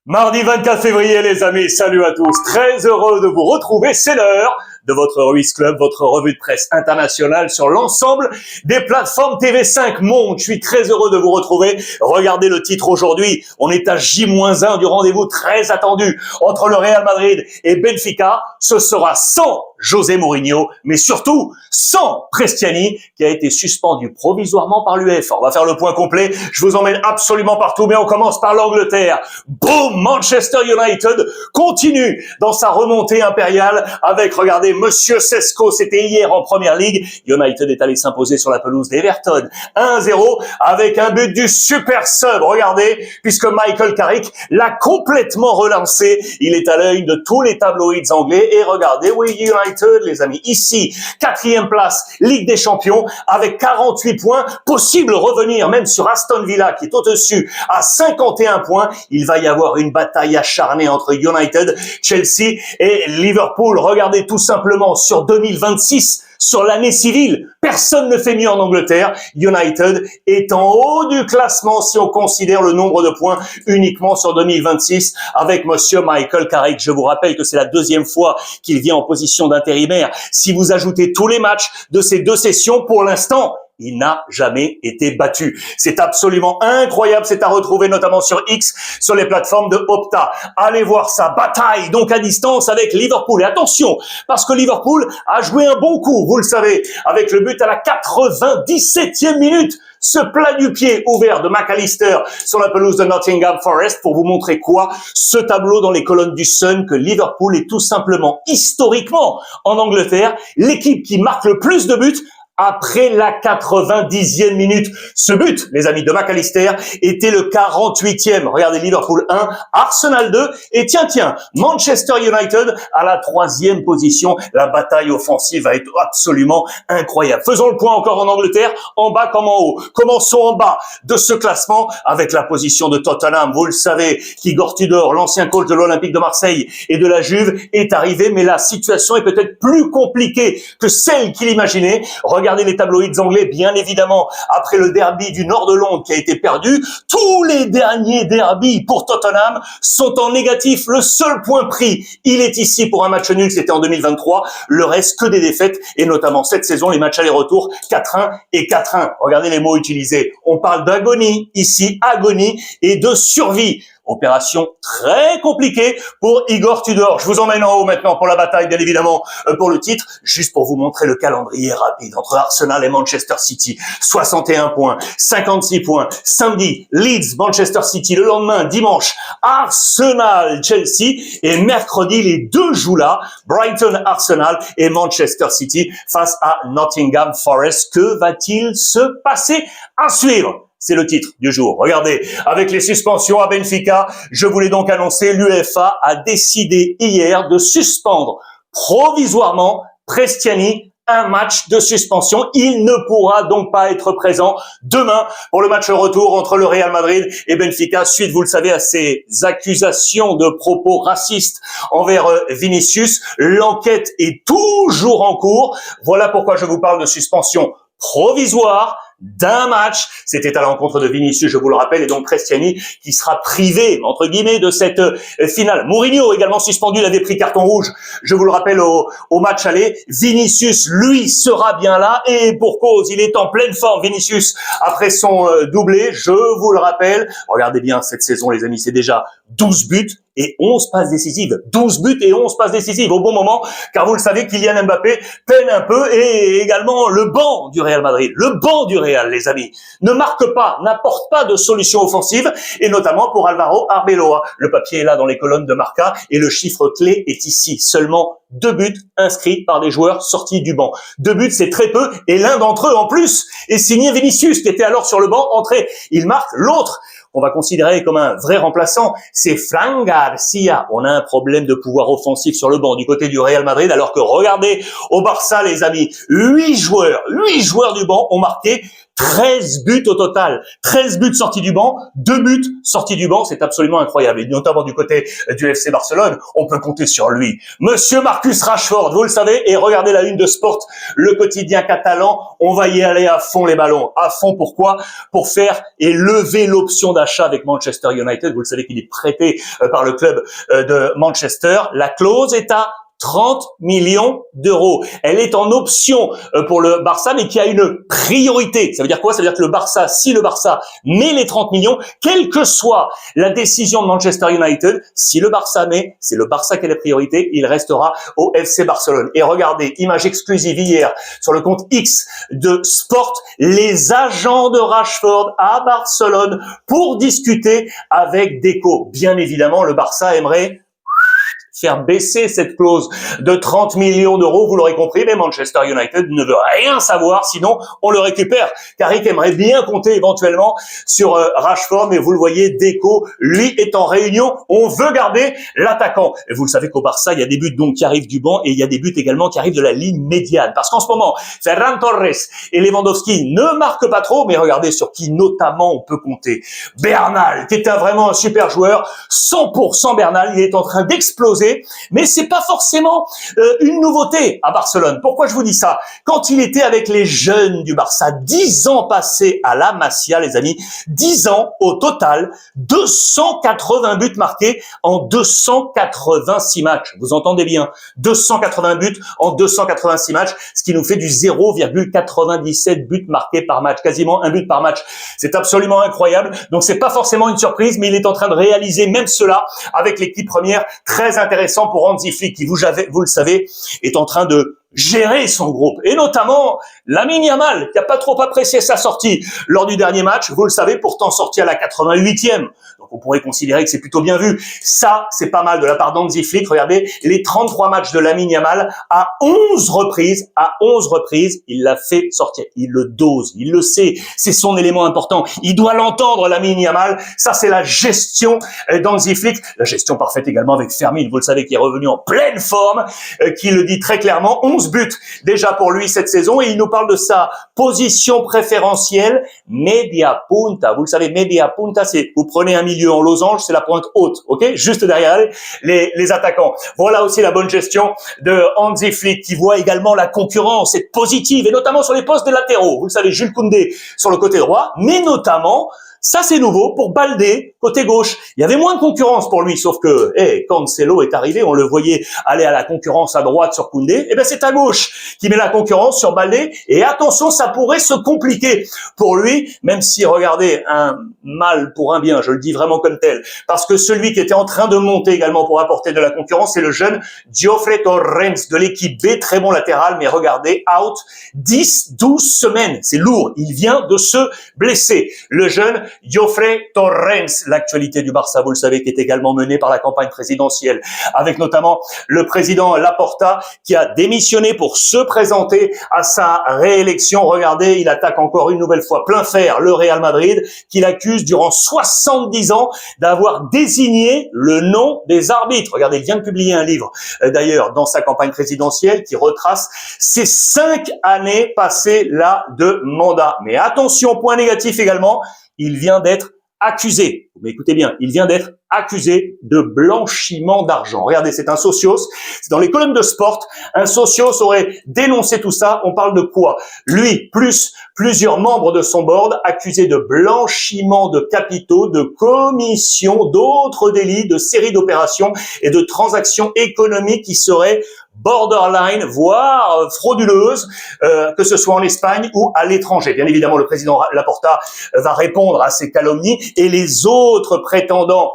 Mardi 24 février, les amis, salut à tous. Très heureux de vous retrouver. C'est l'heure de votre Ruiz Club, votre revue de presse internationale sur l'ensemble des plateformes TV5 Monde. Je suis très heureux de vous retrouver. Regardez le titre aujourd'hui. On est à J-1 du rendez-vous très attendu entre le Real Madrid et Benfica. Ce sera sans José Mourinho, mais surtout sans Prestiani, qui a été suspendu provisoirement par l'UEFA. On va faire le point complet. Je vous emmène absolument partout, mais on commence par l'Angleterre. Boum! Manchester United continue dans sa remontée impériale avec, regardez, Monsieur Sesko, c'était hier en Première Ligue. United est allé s'imposer sur la pelouse d'Everton 1-0 avec un but du super sub. Regardez, puisque Michael Carrick l'a complètement relancé. Il est à l'œil de tous les tabloïds anglais. Et regardez, oui, United, les amis, ici, 4e place, Ligue des Champions, avec 48 points. Possible revenir même sur Aston Villa, qui est au-dessus, à 51 points. Il va y avoir une bataille acharnée entre United, Chelsea et Liverpool. Regardez tout simplement sur 2026, sur l'année civile, personne ne fait mieux en Angleterre. United est en haut du classement si on considère le nombre de points uniquement sur 2026 avec Monsieur Michael Carrick. Je vous rappelle que c'est la 2e fois qu'il vient en position d'intérimaire. Si vous ajoutez tous les matchs de ces 2 sessions, pour l'instant, il n'a jamais été battu. C'est absolument incroyable. C'est à retrouver notamment sur X, sur les plateformes de Opta. Allez voir sa bataille, donc à distance avec Liverpool. Et attention, parce que Liverpool a joué un bon coup, vous le savez, avec le but à la 97e minute. Ce plat du pied ouvert de McAllister sur la pelouse de Nottingham Forest pour vous montrer quoi? Ce tableau dans les colonnes du Sun, que Liverpool est tout simplement, historiquement, en Angleterre, l'équipe qui marque le plus de buts après la 90e minute. Ce but, les amis, de McAllister était le 48e. Regardez, Liverpool 1, Arsenal 2 et tiens, Manchester United à la 3e position. La bataille offensive va être absolument incroyable. Faisons le point encore en Angleterre, en bas comme en haut. Commençons en bas de ce classement avec la position de Tottenham. Vous le savez, Igor Tudor, l'ancien coach de l'Olympique de Marseille et de la Juve, est arrivé, mais la situation est peut-être plus compliquée que celle qu'il imaginait. Regardez les tabloïds anglais, bien évidemment, après le derby du nord de Londres qui a été perdu, tous les derniers derbys pour Tottenham sont en négatif. Le seul point pris, il est ici pour un match nul, c'était en 2023. Le reste, que des défaites, et notamment cette saison, les matchs aller-retour, 4-1 et 4-1. Regardez les mots utilisés. On parle d'agonie, ici, agonie, et de survie. Opération très compliquée pour Igor Tudor. Je vous emmène en haut maintenant pour la bataille, bien évidemment, pour le titre. Juste pour vous montrer le calendrier rapide entre Arsenal et Manchester City. 61 points, 56 points. Samedi, Leeds, Manchester City. Le lendemain, dimanche, Arsenal, Chelsea. Et mercredi, les 2 jouent là. Brighton, Arsenal et Manchester City face à Nottingham Forest. Que va-t-il se passer? À suivre. C'est le titre du jour. Regardez, avec les suspensions à Benfica, je voulais donc annoncer, l'UEFA a décidé hier de suspendre provisoirement Prestiani, un match de suspension. Il ne pourra donc pas être présent demain pour le match retour entre le Real Madrid et Benfica, suite, vous le savez, à ces accusations de propos racistes envers Vinicius. L'enquête est toujours en cours. Voilà pourquoi je vous parle de suspension provisoire d'un match. C'était à l'encontre de Vinicius, je vous le rappelle, et donc Prestiani qui sera privé, entre guillemets, de cette finale. Mourinho également suspendu, il avait pris carton rouge, je vous le rappelle, au match aller. Vinicius, lui, sera bien là, et pour cause, il est en pleine forme, Vinicius, après son doublé, je vous le rappelle. Regardez bien cette saison, les amis, c'est déjà 12 buts et 11 passes décisives. 12 buts et 11 passes décisives au bon moment, car vous le savez, Kylian Mbappé peine un peu, et également le banc du Real Madrid. Le banc du Real, les amis, ne marque pas, n'apporte pas de solution offensive, et notamment pour Alvaro Arbeloa. Le papier est là dans les colonnes de Marca, et le chiffre clé est ici. Seulement 2 buts inscrits par des joueurs sortis du banc. 2 buts, c'est très peu, et l'un d'entre eux, en plus, est signé Vinicius, qui était alors sur le banc, entré. Il marque. L'autre, on va considérer comme un vrai remplaçant, c'est Fran Garcia. On a un problème de pouvoir offensif sur le banc du côté du Real Madrid, alors que regardez, au Barça, les amis, 8 joueurs du banc ont marqué 13 buts au total. 13 buts sortis du banc, 2 buts sortis du banc, c'est absolument incroyable. Et notamment du côté du FC Barcelone, on peut compter sur lui. Monsieur Marcus Rashford, vous le savez, et regardez la une de Sport, le quotidien catalan, on va y aller à fond les ballons. À fond, pourquoi? Pour faire et lever l'option d'achat avec Manchester United. Vous le savez qu'il est prêté par le club de Manchester. La clause est à 30 millions d'euros. Elle est en option pour le Barça, mais qui a une priorité. Ça veut dire quoi? Ça veut dire que le Barça, si le Barça met les 30 millions, quelle que soit la décision de Manchester United, si le Barça met, c'est le Barça qui a la priorité, il restera au FC Barcelone. Et regardez, image exclusive hier sur le compte X de Sport, les agents de Rashford à Barcelone pour discuter avec Deco. Bien évidemment, le Barça aimerait faire baisser cette clause de 30 millions d'euros, vous l'aurez compris, mais Manchester United ne veut rien savoir, sinon on le récupère. Carrick aimerait bien compter éventuellement sur Rashford, mais vous le voyez, Deco, lui, est en réunion, on veut garder l'attaquant. Et vous le savez qu'au Barça, il y a des buts donc qui arrivent du banc, et il y a des buts également qui arrivent de la ligne médiane. Parce qu'en ce moment, Ferran Torres et Lewandowski ne marquent pas trop, mais regardez sur qui notamment on peut compter. Bernal, qui était vraiment un super joueur, 100% Bernal, il est en train d'exploser. Mais c'est pas forcément une nouveauté à Barcelone. Pourquoi je vous dis ça? Quand il était avec les jeunes du Barça, 10 ans passés à la Masia, les amis, 10 ans au total, 280 buts marqués en 286 matchs. Vous entendez bien, 280 buts en 286 matchs, ce qui nous fait du 0,97 buts marqués par match, quasiment un but par match. C'est absolument incroyable. Donc c'est pas forcément une surprise, mais il est en train de réaliser même cela avec l'équipe première, très intéressant pour Hansi Flick, qui, vous le savez, est en train de gérer son groupe. Et notamment, Lamine Yamal, qui n'a pas trop apprécié sa sortie lors du dernier match, vous le savez, pourtant sorti à la 88e. Donc on pourrait considérer que c'est plutôt bien vu. Ça, c'est pas mal de la part d'Hansi Flick. Regardez, les 33 matchs de Lamine Yamal, à 11 reprises, il l'a fait sortir. Il le dose, il le sait. C'est son élément important. Il doit l'entendre, Lamine Yamal. Ça, c'est la gestion d'Hansi Flick. La gestion parfaite également avec Fermin, vous le savez, qui est revenu en pleine forme, qui le dit très clairement. 11 buts déjà pour lui cette saison, et il nous parle de sa position préférentielle, media punta. Vous le savez, media punta, c'est, vous prenez un milieu en losange, c'est la pointe haute, ok? Juste derrière les attaquants. Voilà aussi la bonne gestion de Hansi Flick, qui voit également la concurrence être positive, et notamment sur les postes des latéraux. Vous le savez, Jules Koundé sur le côté droit, mais notamment, ça c'est nouveau, pour Baldé, côté gauche. Il y avait moins de concurrence pour lui, sauf que, Cancelo est arrivé, on le voyait aller à la concurrence à droite sur Koundé. Eh ben, c'est à gauche qui met la concurrence sur Baldé. Et attention, ça pourrait se compliquer pour lui, même si, regardez, un mal pour un bien, je le dis vraiment comme tel. Parce que celui qui était en train de monter également pour apporter de la concurrence, c'est le jeune Geoffrey Torrens de l'équipe B, très bon latéral, mais regardez, out 10-12 semaines. C'est lourd. Il vient de se blesser. Le jeune Geoffrey Torrens, l'actualité du Barça, vous le savez, qui est également menée par la campagne présidentielle, avec notamment le président Laporta, qui a démissionné pour se présenter à sa réélection. Regardez, il attaque encore une nouvelle fois plein fer le Real Madrid, qu'il accuse durant 70 ans d'avoir désigné le nom des arbitres. Regardez, il vient de publier un livre, d'ailleurs, dans sa campagne présidentielle, qui retrace ses 5 années passées là de mandat. Mais attention, point négatif également, il vient d'être accusé, mais écoutez bien, il vient d'être accusé de blanchiment d'argent. Regardez, c'est un socios, c'est dans les colonnes de Sport, un socios aurait dénoncé tout ça. On parle de quoi? Lui, plus plusieurs membres de son board accusés de blanchiment de capitaux, de commission, d'autres délits, de séries d'opérations et de transactions économiques qui seraient borderline, voire frauduleuse, que ce soit en Espagne ou à l'étranger. Bien évidemment, le président Laporta va répondre à ces calomnies, et les autres prétendants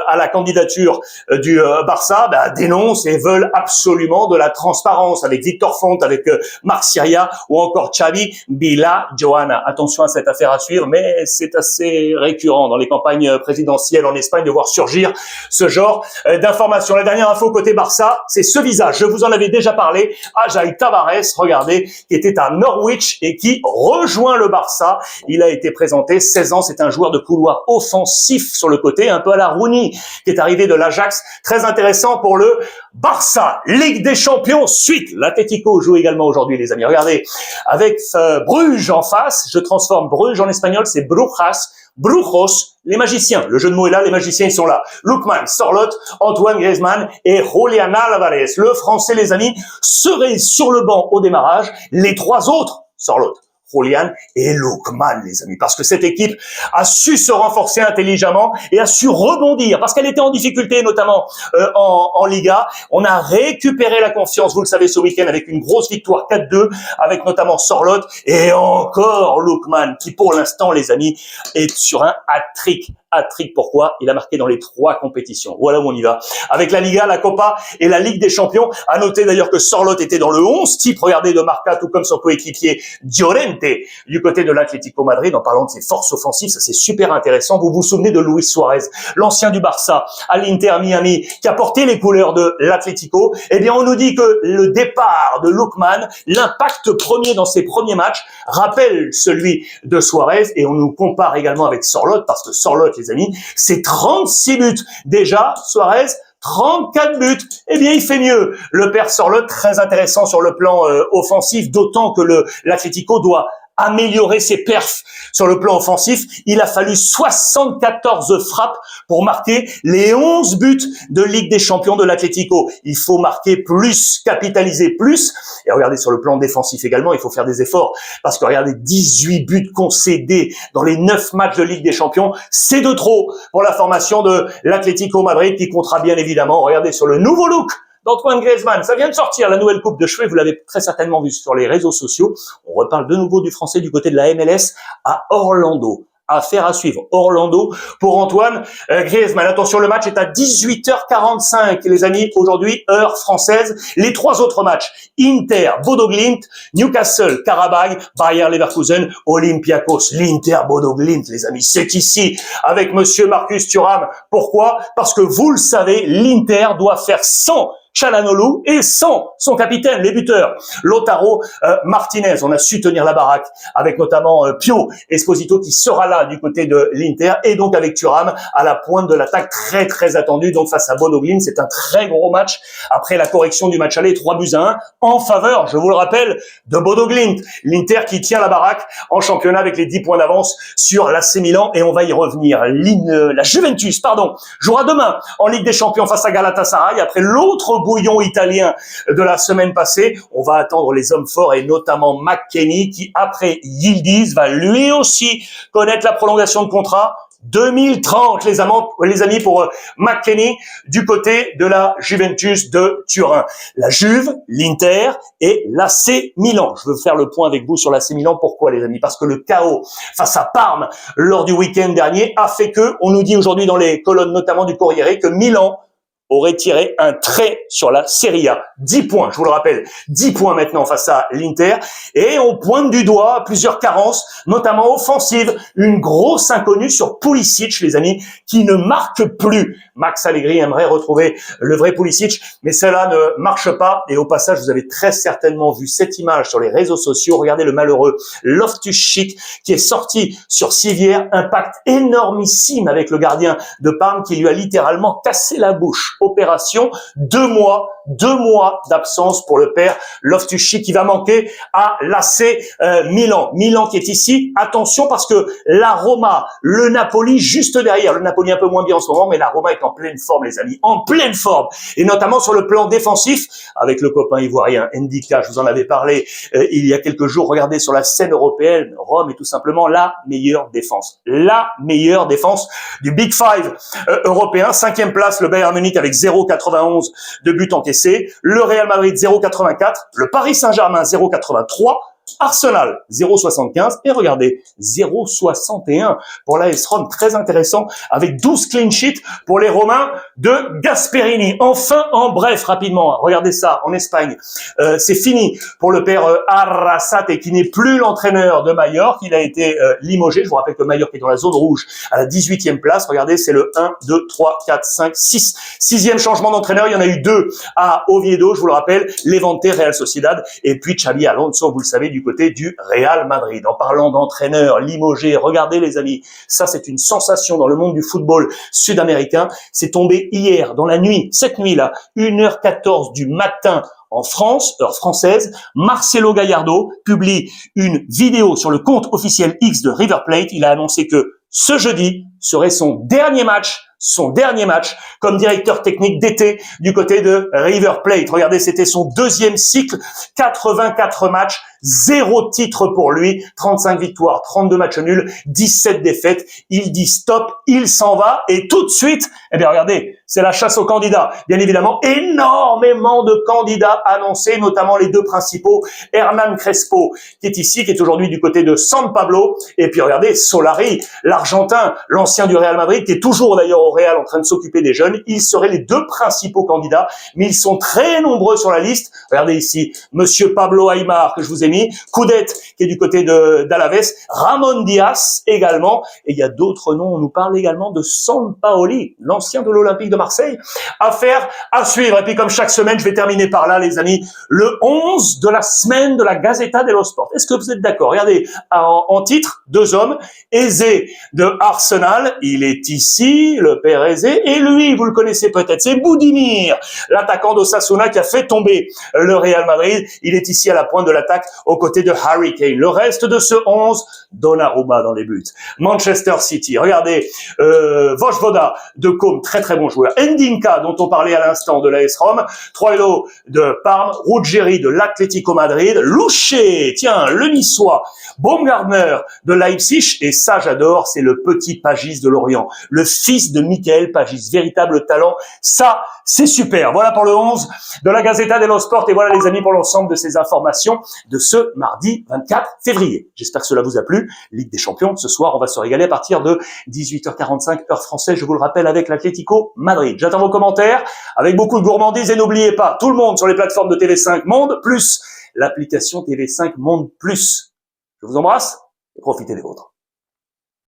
à la candidature du Barça dénoncent et veulent absolument de la transparence, avec Victor Font, avec Marc Siria ou encore Xavi Villajoana. Attention à cette affaire à suivre, mais c'est assez récurrent dans les campagnes présidentielles en Espagne de voir surgir ce genre d'informations. La dernière info côté Barça, c'est ce visage. Je vous en avais déjà parlé, Ajay Tavares, regardez, qui était à Norwich et qui rejoint le Barça. Il a été présenté, 16 ans, c'est un joueur de couloir offensif sur le côté, un peu à la Rooney, qui est arrivé de l'Ajax. Très intéressant pour le Barça. Ligue des Champions, suite. L'Atlético joue également aujourd'hui, les amis. Regardez, avec Bruges en face, je transforme Bruges en espagnol, c'est Brujas. Brujos, les magiciens. Le jeu de mots est là, les magiciens, ils sont là. Lookman, Sorloth, Antoine Griezmann et Julián Álvarez. Le français, les amis, serait sur le banc au démarrage. Les trois autres, Sorloth, Julián et Lookman, les amis, parce que cette équipe a su se renforcer intelligemment et a su rebondir, parce qu'elle était en difficulté, notamment en Liga. On a récupéré la confiance, vous le savez, ce week-end avec une grosse victoire 4-2, avec notamment Sorloth et encore Lookman, qui pour l'instant, les amis, est sur un hat-trick. Hat-trick, pourquoi? Il a marqué dans les 3 compétitions. Voilà où on y va. Avec la Liga, la Copa et la Ligue des Champions. À noter d'ailleurs que Sorloth était dans le 11 type, regardez, de Marca, tout comme son coéquipier Llorente du côté de l'Atlético Madrid. En parlant de ses forces offensives, ça c'est super intéressant. Vous vous souvenez de Luis Suarez, l'ancien du Barça, à l'Inter Miami, qui a porté les couleurs de l'Atlético. Eh bien, on nous dit que le départ de Lookman, l'impact premier dans ses premiers matchs, rappelle celui de Suarez, et on nous compare également avec Sorloth, parce que Sorloth, les amis, c'est 36 buts. Déjà, Suarez, 34 buts. Eh bien, il fait mieux. Le père Sorloth, très intéressant sur le plan offensif, d'autant que l'Atlético doit améliorer ses perfs sur le plan offensif. Il a fallu 74 frappes pour marquer les 11 buts de Ligue des Champions de l'Atlético. Il faut marquer plus, capitaliser plus. Et regardez, sur le plan défensif également, il faut faire des efforts. Parce que regardez, 18 buts concédés dans les 9 matchs de Ligue des Champions, c'est de trop pour la formation de l'Atlético Madrid, qui comptera bien évidemment. Regardez sur le nouveau look d'Antoine Griezmann. Ça vient de sortir, la nouvelle coupe de cheveux. Vous l'avez très certainement vu sur les réseaux sociaux. On reparle de nouveau du français du côté de la MLS à Orlando. Affaire à suivre. Orlando pour Antoine Griezmann. Attention, le match est à 18h45, les amis, aujourd'hui, heure française. Les 3 autres matchs, Inter, Bodo Glimt, Newcastle, Karabakh, Bayer Leverkusen, Olympiakos. L'Inter, Bodo Glimt, les amis, c'est ici, avec monsieur Marcus Thuram. Pourquoi? Parce que vous le savez, l'Inter doit faire 100 Çalhanoğlu et sans son capitaine, les buteurs. Lautaro Martinez, on a su tenir la baraque avec notamment Pio Esposito qui sera là du côté de l'Inter, et donc avec Thuram à la pointe de l'attaque, très très attendu. Donc face à Bodo Glimt, c'est un très gros match après la correction du match aller, 3-1 en faveur, je vous le rappelle, de Bodo Glimt. L'Inter qui tient la baraque en championnat avec les 10 points d'avance sur l'AC Milan, et on va y revenir. La Juventus, jouera demain en Ligue des Champions face à Galatasaray après l'autre bouillon italien de la semaine passée. On va attendre les hommes forts, et notamment McKennie, qui après Yildiz va lui aussi connaître la prolongation de contrat 2030, les amis, pour McKennie du côté de la Juventus de Turin. La Juve, l'Inter et l'AC Milan. Je veux faire le point avec vous sur l'AC Milan. Pourquoi, les amis? Parce que le chaos face à Parme lors du week-end dernier a fait que, on nous dit aujourd'hui dans les colonnes notamment du Corriere, que Milan aurait tiré un trait sur la Serie A. 10 points, je vous le rappelle. 10 points maintenant face à l'Inter. Et on pointe du doigt plusieurs carences, notamment offensives. Une grosse inconnue sur Pulisic, les amis, qui ne marque plus. Max Allegri aimerait retrouver le vrai Pulisic, mais cela ne marche pas. Et au passage, vous avez très certainement vu cette image sur les réseaux sociaux. Regardez le malheureux Loftus-Cheek qui est sorti sur civière. Impact énormissime avec le gardien de Parme qui lui a littéralement cassé la bouche. Opération, 2 mois d'absence pour le père Loftus-Cheek, qui va manquer à l'AC Milan. Milan qui est ici. Attention, parce que la Roma, le Napoli juste derrière. Le Napoli un peu moins bien en ce moment, mais la Roma est en pleine forme, les amis, en pleine forme. Et notamment sur le plan défensif, avec le copain ivoirien Ndika, je vous en avais parlé il y a quelques jours. Regardez, sur la scène européenne, Rome est tout simplement la meilleure défense. La meilleure défense du Big Five européen. 5e place, le Bayern Munich avec 0,91 de buts encaissés. Le Real Madrid 0,84. Le Paris Saint-Germain 0,83. Arsenal, 0,75. Et regardez, 0,61 pour l'AS Rome. Très intéressant, avec 12 clean sheets pour les Romains de Gasperini. Enfin, en bref, rapidement, regardez ça, en Espagne. C'est fini pour le père Arrasate, qui n'est plus l'entraîneur de Mallorca. Il a été limogé. Je vous rappelle que Mallorca est dans la zone rouge à la 18e place. Regardez, c'est le 1, 2, 3, 4, 5, 6. Sixième changement d'entraîneur. Il y en a eu 2 à Oviedo, je vous le rappelle. Levante, Real Sociedad. Et puis Xabi Alonso, vous le savez, du côté du Real Madrid. En parlant d'entraîneur limogé, regardez les amis, ça c'est une sensation dans le monde du football sud-américain. C'est tombé hier, dans la nuit, cette nuit-là, 1h14 du matin, en France, heure française. Marcelo Gallardo publie une vidéo sur le compte officiel X de River Plate. Il a annoncé que ce jeudi serait son dernier match comme directeur technique d'été du côté de River Plate. Regardez, c'était son 2e cycle, 84 matchs, 0 titre pour lui, 35 victoires, 32 matchs nuls, 17 défaites. Il dit stop, il s'en va et tout de suite, eh bien regardez, c'est la chasse aux candidats. Bien évidemment, énormément de candidats annoncés, notamment les 2 principaux, Hernan Crespo, qui est ici, qui est aujourd'hui du côté de San Pablo, et puis regardez, Solari, l'Argentin, l'ancien du Real Madrid, qui est toujours d'ailleurs au Real en train de s'occuper des jeunes. Ils seraient les 2 principaux candidats, mais ils sont très nombreux sur la liste. Regardez ici, Monsieur Pablo Aimar, que je vous ai mis, Coudet, qui est du côté d'Alaves, Ramon Diaz également, et il y a d'autres noms. On nous parle également de Sampaoli, l'ancien de l'Olympique de Marseille. Affaire à suivre. Et puis comme chaque semaine, je vais terminer par là, les amis, le 11 de la semaine de la Gazzetta dello Sport. Est-ce que vous êtes d'accord? Regardez, en titre, 2 hommes. Eze de Arsenal, il est ici, le père Eze, et lui, vous le connaissez peut-être, c'est Budimir, l'attaquant d'Osasuna qui a fait tomber le Real Madrid. Il est ici à la pointe de l'attaque aux côtés de Harry Kane. Le reste de ce 11, Donnarumma dans les buts. Manchester City, regardez, Vojvoda de Côme, très très bon joueur. Ndinka, dont on parlait à l'instant, de l'AS Rome. Troilo de Parme. Ruggeri de l'Atlético Madrid. Louché, tiens, le Niçois. Baumgartner de Leipzig. Et ça, j'adore, c'est le petit Pagis de Lorient. Le fils de Michael Pagis, véritable talent. Ça, c'est super. Voilà pour le 11 de la Gazzetta dello Sport. Et voilà les amis pour l'ensemble de ces informations de ce mardi 24 février. J'espère que cela vous a plu. Ligue des Champions, ce soir, on va se régaler à partir de 18h45 heure française, je vous le rappelle, avec l'Atlético Madrid. J'attends vos commentaires avec beaucoup de gourmandise et n'oubliez pas, tout le monde sur les plateformes de TV5 Monde, plus l'application TV5 Monde+. Je vous embrasse et profitez des vôtres.